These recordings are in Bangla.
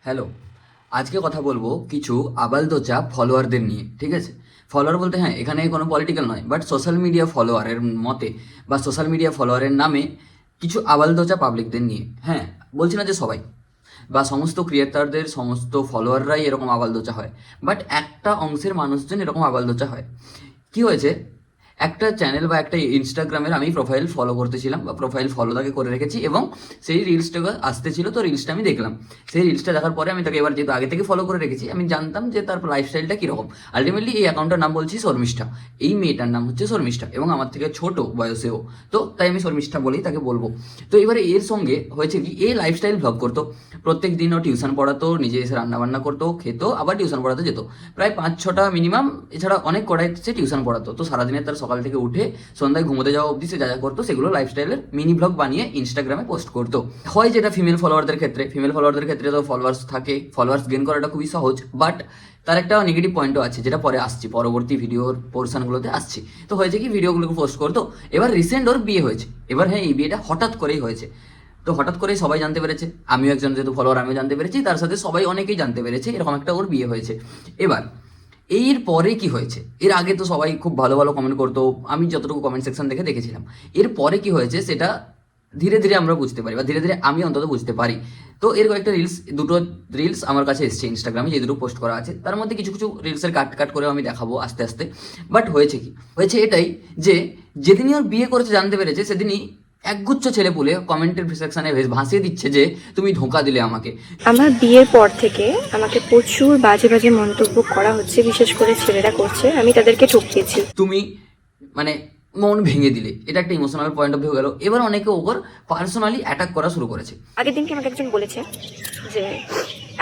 হ্যালো, আজকে কথা বলবো কিছু আবালদোচা ফলোয়ারদের নিয়ে। ঠিক আছে, ফলোয়ার বলতে হ্যাঁ এখানে কোনো পলিটিক্যাল নয়, বাট সোশ্যাল মিডিয়া ফলোয়ারের মতে বা সোশ্যাল মিডিয়া ফলোয়ারের নামে কিছু আবালদোচা পাবলিকদের নিয়ে। হ্যাঁ, বলছি না যে সবাই বা সমস্ত ক্রিয়েটারদের সমস্ত ফলোয়াররাই এরকম আবালদোচা হয়, বাট একটা অংশের মানুষজন এরকম আবালদোচা হয়। কি হয়েছে, একটা চ্যানেল বা একটা ইনস্টাগ্রামের আমি প্রোফাইল ফলো করতেছিলাম বা প্রোফাইল ফলো তাকে করে রেখেছি, এবং সেই রিলসটা আসতেছিল, তো রিলসটা আমি দেখলাম। সেই রিলসটা দেখার পরে আমি তাকে এবার যেহেতু আগে থেকে ফলো করে রেখেছি, আমি জানতাম যে তার লাইফস্টাইলটা কীরকম। আলটিমেটলি এই অ্যাকাউন্টটার নাম বলছি শর্মিষ্ঠা, এই মেয়েটার নাম হচ্ছে শর্মিষ্ঠা এবং আমার থেকে ছোট বয়সেও, তো তাই আমি শর্মিষ্ঠা বলেই তাকে বলবো। তো এবারে এর সঙ্গে হয়েছে কি, এ লাইফস্টাইল ব্লগ করতো, প্রত্যেক দিনও টিউশন পড়াতো, নিজে এসে রান্নাবান্না করতো, খেতো, আবার টিউশন পড়াতে যেত, প্রায় 5-6টা মিনিমাম, এছাড়া অনেক কটাই সে টিউশন পড়াতো। তো সারাদিনে তার সকাল থেকে উঠে সন্ধ্যায় ঘুমোতে যাওয়া অবধি সে যা যা করতো সেগুলো লাইফস্টাইলের মিনি ব্লগ বানিয়ে ইনস্টাগ্রামে পোস্ট করতো। হয় যেটা ফিমেল ফলোয়ারদের ক্ষেত্রে তো ফলোয়ার্স থাকে, ফলোয়ার্স গেইন করাটা খুবই সহজ, বাট তার একটা নেগেটিভ পয়েন্টও আছে, যেটা পরে আসছি, পরবর্তী ভিডিওর পোর্শনগুলোতে আসছি। তো হয়েছে কি, ভিডিওগুলোকে পোস্ট করতো। এবার রিসেন্ট ওর বিয়ে হয়েছে। এবার হ্যাঁ, এই বিয়েটা হঠাৎ করেই হয়েছে, তো হঠাৎ করেই সবাই জানতে পেরেছে, আমিও একজন যেহেতু ফলোয়ার আমিও জানতে পেরেছি, তার সাথে সবাই অনেকেই জানতে পেরেছে এরকম একটা ওর বিয়ে হয়েছে। এবার এর পরে কি হয়েছে, এর আগে তো সবাই খুব ভালো ভালো কমেন্ট করতো, আমি যতটুকু কমেন্ট সেকশন দেখে দেখেছিলাম। এর পরে কি হয়েছে সেটা ধীরে ধীরে আমরা বুঝতে পারি, বা ধীরে ধীরে আমি অন্তত বুঝতে পারি। তো এর কয়েকটা দুটো রিলস আমার কাছে এসছে ইনস্টাগ্রামে, যে দুটো পোস্ট করা আছে তার মধ্যে কিছু কিছু রিলসের কাট কাট করেও আমি দেখাবো আস্তে আস্তে। বাট হয়েছে কি, হয়েছে এটাই যে যেদিনই ওর বিয়ে করেছে জানতে পেরেছে, সেদিনই একগুচ্ছ ছেলে পুলে কমেন্টের সেকশনে ভাসিয়ে দিচ্ছে যে তুমি ধোঁকা দিলে আমাকে। আমার বিয়ের পর থেকে আমাকে প্রচুর বাজে বাজে মন্তব্য করা হচ্ছে, বিশেষ করে ছেলেরা করছে, আমি তাদেরকে ঠকিয়েছি। তুমি মানে মন ভেঙে দিলে, এটা একটা ইমোশনাল পয়েন্ট অফ ভিউ গেল। এবার অনেকে ওপর পার্সোনালি অ্যাটাক করা শুরু করেছে। আগের দিনকে আমাকে একজন বলেছে যে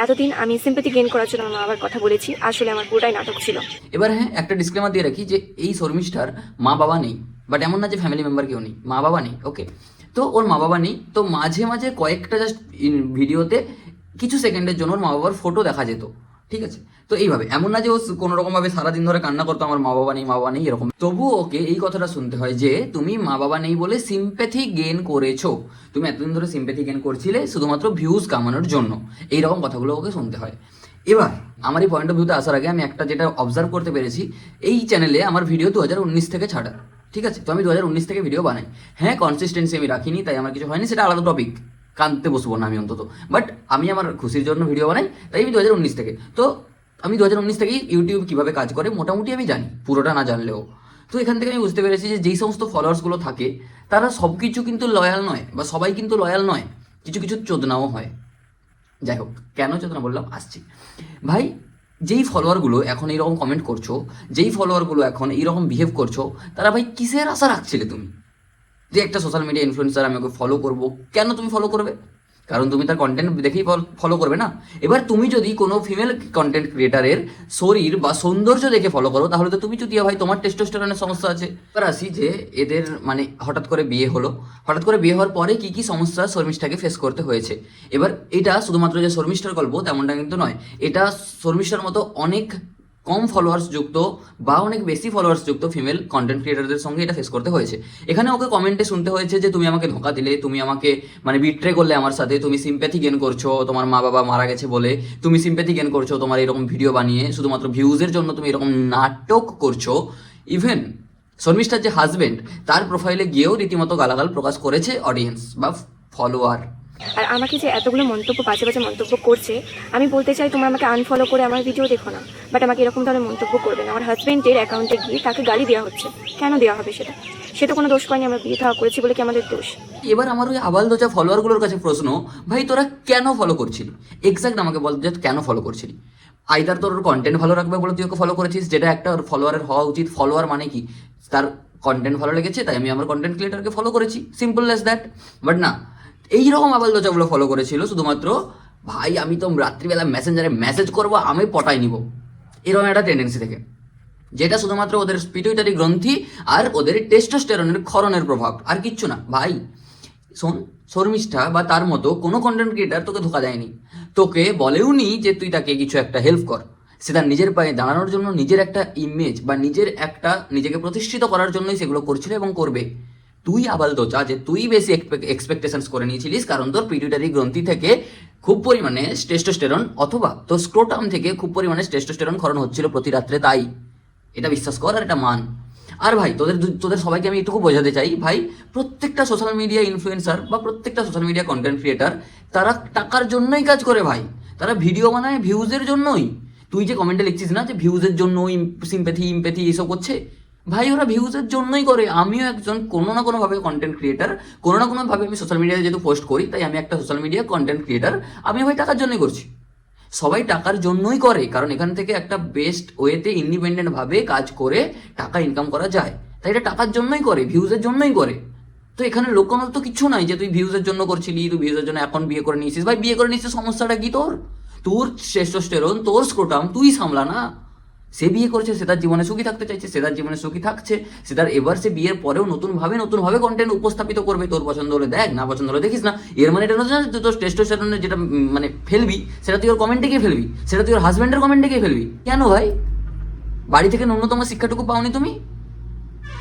এতদিন আমি সিম্পাথি গেইন করার জন্য আমার আবার কথা বলেছি, আসলে আমার পুরোটাই নাটক ছিল। এবার হ্যাঁ, একটা ডিসক্লেমার দিয়ে রাখি যে এই শর্মিষ্ঠার মা বাবা নেই, বাট এমন না যে ফ্যামিলি মেম্বার কেউ নেই, মা বাবা নেই। ওকে, তো ওর মা বাবা নেই, তো মাঝে মাঝে কয়েকটা জাস্ট ভিডিওতে কিছু সেকেন্ডের জন্য ওর মা বাবার ফটো দেখা যেত। ঠিক আছে, তো এইভাবে এমন না যে ও কোনো রকম ভাবে সারাদিন ধরে কান্না করতো আমার মা বাবা নেই, মা বাবা নেই এরকম। তবুও ওকে এই কথাটা শুনতে হয় যে তুমি মা বাবা নেই বলে সিম্প্যাথি গেইন করেছো, তুমি এতদিন ধরে সিম্প্যাথি গেইন করছিলে শুধুমাত্র ভিউজ কামানোর জন্য, এইরকম কথাগুলো ওকে শুনতে হয়। এবার আমার এই পয়েন্ট অফ ভিউতে আসার আগে আমি একটা যেটা অবজার্ভ করতে পেরেছি, এই চ্যানেলে আমার ভিডিও 2019 থেকে ছাড়া। ঠিক আছে, তো আমি 2019 থেকে ভিডিও বানাই। হ্যাঁ, কনসিস্টেন্সি আমি রাখিনি, তাই আমার কিছু হয়নি, সেটা আলাদা টপিক, কাঁদতে বসবো না আমি অন্তত। বাট আমি আমার খুশির জন্য ভিডিও বানাই, তাই আমি 2019 থেকে। তো আমি 2019 থেকেই ইউটিউব কীভাবে কাজ করে মোটামুটি আমি জানি, পুরোটা না জানলেও। তো এখান থেকে আমি বুঝতে পেরেছি যে যেই সমস্ত ফলোয়ার্সগুলো থাকে তারা সব কিছু কিন্তু লয়াল নয়, বা সবাই কিন্তু লয়াল নয়, কিছু কিছু চোদনাও হয়। যাই হোক, কেন চোদনা বললাম আসছি। ভাই, যেই ফলোয়ারগুলো এখন এইরকম কমেন্ট করছো, যেই ফলোয়ারগুলো এখন এইরকম বিহেভ করছো, তারা ভাই কিসের আশা রাখছিলে তুমি? যে একটা সোশ্যাল মিডিয়া ইনফ্লুয়েন্সার, আমি ওকে ফলো করবো, কেন তুমি ফলো করবে? কারণ তুমি তার কন্টেন্ট দেখেই ফলো করবে না। এবার তুমি যদি কোনো ফিমেল কন্টেন্ট ক্রিয়েটারের শরীর বা সৌন্দর্য দেখে ফলো করো, তাহলে তো তুমি চুতিয়া ভাই, তোমার টেস্টোস্টেরনের সমস্যা আছে। এবার আসি যে এদের মানে হঠাৎ করে বিয়ে হলো, হঠাৎ করে বিয়ে হওয়ার পরে কি কি সমস্যা শর্মিষ্ঠাকে ফেস করতে হয়েছে। এবার এটা শুধুমাত্র যে শর্মিষ্ঠার গল্প তেমনটা কিন্তু নয়, এটা শর্মিষ্ঠার মতো অনেক কম ফলোয়ার্স যুক্ত বা অনেক বেশি ফলোয়ার্স যুক্ত ফিমেল কন্টেন্ট ক্রিয়েটারদের সঙ্গে এটা ফেস করতে হয়েছে। এখানে ওকে কমেন্টে শুনতে হয়েছে যে তুমি আমাকে ধোঁকা দিলে, তুমি আমাকে মানে বিট্রে করলে আমার সাথে, তুমি সিম্প্যাথি গেন করছো তোমার মা বাবা মারা গেছে বলে, তুমি সিম্প্যাথি গেন করছো তোমার এরকম ভিডিও বানিয়ে, শুধুমাত্র ভিউজের জন্য তুমি এরকম নাটক করছো। ইভেন শর্মিষ্ঠার যে হাজবেন্ড, তার প্রোফাইলে গিয়েও রীতিমতো গালাগাল প্রকাশ করেছে অডিয়েন্স বা ফলোয়ার। আর আমাকে যে এতগুলো মন্তব্য, বাজে বাজে মন্তব্য করছে, আমি বলতে চাই তোমরা আমাকে আনফলো করে আমার ভিডিও দেখো না, বাট আমাকে এরকম ধরনের মন্তব্য করবে না। আমার হাজবেন্ডের অ্যাকাউন্টে গিয়ে তাকে গালি দেওয়া হচ্ছে, কেন দেওয়া হবে? সে তো কোনো দোষ করেনি, আমরা বিয়ে থাওয়া করেছি বলে কি আমাদের দোষ? এবার আমার ওই আবালদোচা ফলোয়ারগুলোর কাছে প্রশ্ন, ভাই তোরা কেন ফলো করছিলি? এক্সাক্ট আমাকে বল যে কেন ফলো করছিলি। আইদার তোর কন্টেন্ট ভালো রাখবে বলে তুই ওকে ফলো করেছিস, যেটা একটা ফলোয়ারের হওয়া উচিত। ফলোয়ার মানে কি, তার কন্টেন্ট ভালো লেগেছে তাই আমি আমার কন্টেন্ট ক্রিয়েটারকে ফলো করেছি, সিম্পল অ্যাজ দ্যাট। বাট না, এইরকম আবালদোচাগুলো ফলো করেছিল শুধুমাত্র ভাই আমি তো রাত্রিবেলা মেসেঞ্জারে মেসেজ করবো, আমি পটাই নিব, এরকম একটা টেন্ডেন্সি থেকে, যেটা শুধুমাত্র ওদের পিটুইটারি গ্রন্থি আর ওদের টেস্টোস্টেরনের ক্ষরণের প্রভাব, আর কিচ্ছু না। ভাই শোন, শর্মিষ্ঠা বা তার মতো কোনো কন্টেন্ট ক্রিয়েটার তোকে ধোকা দেয়নি, তোকে বলেও নি যে তুই তাকে কিছু একটা হেল্প কর। সে তার নিজের পায়ে দাঁড়ানোর জন্য, নিজের একটা ইমেজ বা নিজের একটা নিজেকে প্রতিষ্ঠিত করার জন্যই সেগুলো করছিল এবং করবে। তুই আবাল দোচা যে তুই বেশি এক্সপেকটেশনস করে নিয়েছিলিস, কারণ তোর পিটুইটারি গ্রন্থি থেকে খুব পরিমাণে টেস্টোস্টেরন অথবা তোর স্ক্রোটাম থেকে খুব পরিমাণে টেস্টোস্টেরন ক্ষরণ হচ্ছিল প্রতি রাত্রে, তাই এটা বিশ্বাস কর আর এটা মান। আর ভাই তোদের সবাইকে আমি একটু বোঝাতে চাই ভাই, প্রত্যেকটা সোশ্যাল মিডিয়া ইনফ্লুয়েন্সার বা প্রত্যেকটা সোশ্যাল মিডিয়া কন্টেন্ট ক্রিয়েটার তারা টাকার জন্যই কাজ করে ভাই, তারা ভিডিও বানায় ভিউজের জন্যই। তুই যে কমেন্টে লিখছিস না যে ভিউজের জন্য সিম্প্যাথি এইসব করছে, ভাই ওরা ভিউজের জন্যই করে। আমিও একজন কোনো না কোনোভাবে কন্টেন্ট ক্রিয়েটার, কোনো না কোনোভাবে আমি সোশ্যাল মিডিয়ায় যেহেতু পোস্ট করি, তাই আমি একটা সোশ্যাল মিডিয়া কন্টেন্ট ক্রিয়েটার। আমি ভাই টাকার জন্যই করছি, সবাই টাকার জন্যই করে, কারণ এখান থেকে একটা বেস্ট ওয়েতে ইন্ডিপেন্ডেন্ট ভাবে কাজ করে টাকা ইনকাম করা যায়, তাই এটা টাকার জন্যই করে, ভিউজের জন্যই করে। তো এখানে লোকানোর তো কিছু নাই যে তুই ভিউজের জন্য করছিলি, তুই ভিউজের জন্য এখন বিয়ে করে নিয়েছিস। ভাই বিয়ে করে নিয়েছিস, সমস্যাটা কি তোর? তোর টেস্টোস্টেরন, তোর স্ক্রোটাম তুই সামলা না। সে বিয়ে করছে, সে তার জীবনে সুখী থাকতে চাইছে, সে তার জীবনে সুখী থাকছে, সে তার এবার সে বিয়ের পরেও নতুনভাবে কন্টেন্ট উপস্থাপিত করবে। তোর পছন্দ হলে দেখ, না পছন্দ হলে দেখিস না। এর মানে এটা না যে তোর টেস্টোস্টেরনের যেটা মানে ফেলবি সেটা তুই ওর কমেন্টে গিয়ে ফেলবি, সেটা তুই ওর হাজব্যান্ডের কমেন্টে গিয়ে ফেলবি। কেন ভাই? বাড়ি থেকে ন্যূনতম শিক্ষাটুকু পাওনি তুমি?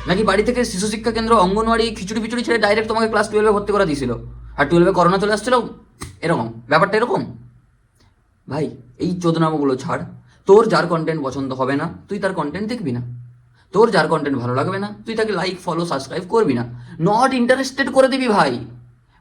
নাকি বাড়ি থেকে শিশু শিক্ষা কেন্দ্র, অঙ্গনওয়াড়ি, খিচুড়ি ফিচুড়ি ছেড়ে ডাইরেক্ট তোমাকে ক্লাস 12-এ ভর্তি করা দিয়েছিল, আর 12-এ করোনা চলে আসছিল? এরকম ব্যাপারটা এরকম? ভাই এই চোদনামগুলো ছাড়। তোর যার কন্টেন্ট পছন্দ হবে না তুই তার কন্টেন্ট দেখবি না, তোর যার কন্টেন্ট ভালো লাগবে না তুই তাকে লাইক ফলো সাবস্ক্রাইব করবি না, নট ইন্টারেস্টেড করে দিবি ভাই।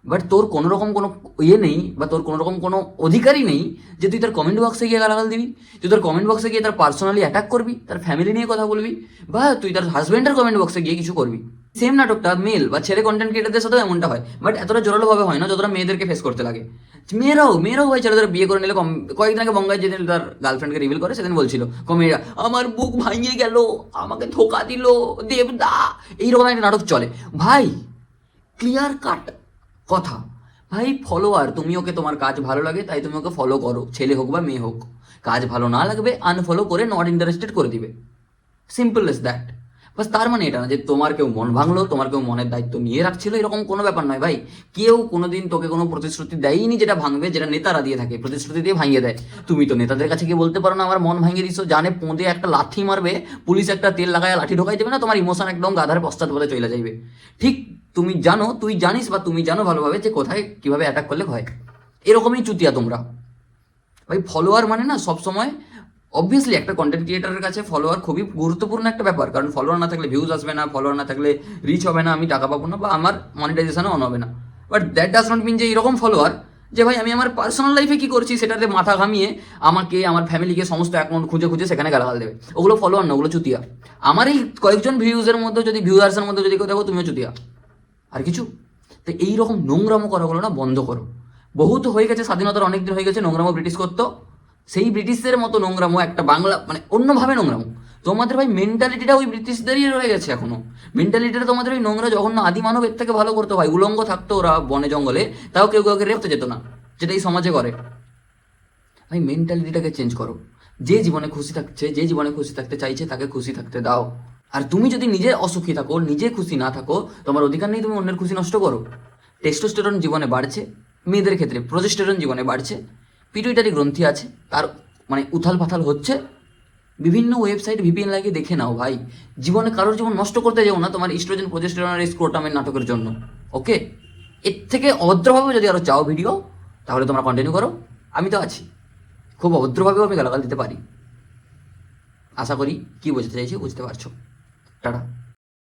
বাট তোর কোনো রকম কোনো ইয়ে নেই বা তোর কোনো রকম কোনো অধিকারই নেই যে তুই তার কমেন্ট বক্সে গিয়ে গালাগাল দিবি, তুই তার কমেন্ট বক্সে গিয়ে তার পার্সোনালি অ্যাটাক করবি, তার ফ্যামিলি নিয়ে কথা বলবি, বা তুই তার হাজব্যান্ডের কমেন্ট বক্সে গিয়ে কিছু করবি। সেম নাটকটা মেল বা ছেলে কন্টেন্ট ক্রিয়েটারদের সাথেও এমনটা হয়, বাট এতটা জোরালোভাবে হয় না যতটা মেয়েদেরকে ফেস করতে লাগে। মেয়েরাও ভাই ছেলেদের বিয়ে করে নিলে কয়েকদিন আগে বঙ্গায় যেদিন তার গার্লফ্রেন্ডকে রিভিল করে সেদিন বলছিল মেয়েরা, আমার বুক ভাঙিয়ে গেল, আমাকে ধোকা দিল দেবদা, এইরকম একটা নাটক চলে ভাই। ক্লিয়ার কাট কথা ভাই, ফলোয়ার তুমি ওকে, তোমার কাজ ভালো লাগে তাই তুমি ওকে ফলো করো, ছেলে হোক বা মেয়ে হোক। কাজ ভালো না লাগবে আনফলো করে নট ইন্টারেস্টেড করে দিবে, সিম্পল এস দ্যাট। বাস তার মানে এটা না যে তোমার কেউ মন ভাঙলো, তোমার কেউ মনের দায়িত্ব নিয়ে রাখছিল, এরকম কোনো ব্যাপার নয় ভাই। কেউ কোনোদিন তোকে কোনো প্রতিশ্রুতি দেয়নি যেটা ভাঙবে, যেটা নেতারা দিয়ে থাকে, প্রতিশ্রুতি দিয়ে ভাঙিয়ে দেয়। তুমি তো নেতাদের কাছে গিয়ে বলতে পারো না আমার মন ভাঙিয়ে দিছো, জানে পোঁদে একটা লাথি মারবে, পুলিশ একটা তেল লাগায় লাঠি ঢোকাই দেবে না, তোমার ইমোশন একদম গাধার পশ্চাৎপদে চলে যাইবে। ঠিক তুমি জানো, তুই জানিস বা তুমি জানো ভালোভাবে যে কোথায় কিভাবে অ্যাটাক করলে হয়। এরকমই চুতিয়া তোমরা ভাই। ফলোয়ার মানে না সবসময়, অবভিয়াসলি একটা কন্টেন্ট ক্রিয়েটারের কাছে ফলোয়ার খুবই গুরুত্বপূর্ণ একটা ব্যাপার, কারণ ফলোয়ার না থাকলে ভিউজ আসবে না, ফলোয়ার না থাকলে রিচ হবে না, আমি টাকা পাবো না, বা আমার মনিটাইজেশনও অন হবে না। But that does not mean যে এরকম ফলোয়ার যে ভাই আমি আমার পার্সোনাল লাইফে কি করছি সেটাতে মাথা ঘামিয়ে আমাকে, আমার ফ্যামিলিকে সমস্ত অ্যাকাউন্ট খুঁজে সেখানে গালাগাল দেবে। ওগুলো ফলোয়ার না, ওগুলো চুতিয়া। আমার এই কয়েকজন ভিউজের মধ্যে যদি, ভিউয়ার্সের মধ্যে যদি কেউ দেখো তুমিও চুতিয়া, আর কিছু। তো এইরকম নোংরামো করাগুলো না বন্ধ করো। বহুত হয়ে গেছে, স্বাধীনতার অনেকদিন হয়ে গেছে নোংরামো ব্রিটিশ করতো, সেই ব্রিটিশদের মতো নোংরামো একটা বাংলা মানে অন্যভাবে নোংরামো। তোমাদের ভাই মেন্টালিটিটা ওই ব্রিটিশদেরই রয়ে গেছে এখনো। মেন্টালিটিটা তোমাদের ওই নোংরা জঘন্য আদি মানব এর থেকে ভালো করতো ভাই। উলঙ্গ থাকতো ওরা বনে জঙ্গলে, তাও কেউ কাউকে রেপতে যেত না, যেটা এই সমাজে করে। ভাই মেন্টালিটিটাকে চেঞ্জ করো। যে জীবনে খুশি থাকছে, যে জীবনে খুশি থাকতে চাইছে তাকে খুশি থাকতে দাও। আর তুমি যদি নিজে অসুখী থাকো, নিজে খুশি না থাকো, তোমার অধিকার নেই তুমি অন্যের খুশি নষ্ট করো। টেস্টোস্টেরন জীবনে বাড়ছে, মেয়েদের ক্ষেত্রে প্রোজেস্টেরন জীবনে বাড়ছে, পিটুইটারি গ্রন্থি আছে তার মানে উথাল পাথাল হচ্ছে। বিভিন্ন ওয়েবসাইট ভিপিএন লাগিয়ে দেখে নাও ভাই। জীবনে কারোর জীবন নষ্ট করতে যাও না তোমার ইস্ট্রোজেন প্রোজেস্টেরন আর স্ক্রোটামের নাটকের জন্য। ওকে, এর থেকে অভদ্রভাবে যদি আরো চাও ভিডিও তাহলে তোমরা কন্টিনিউ করো, আমি তো আছি। খুব অভদ্রভাবেও আমি গালাগাল দিতে পারি। আশা করি কি বুঝতে চাইছি বুঝতে পারছো। টাটা।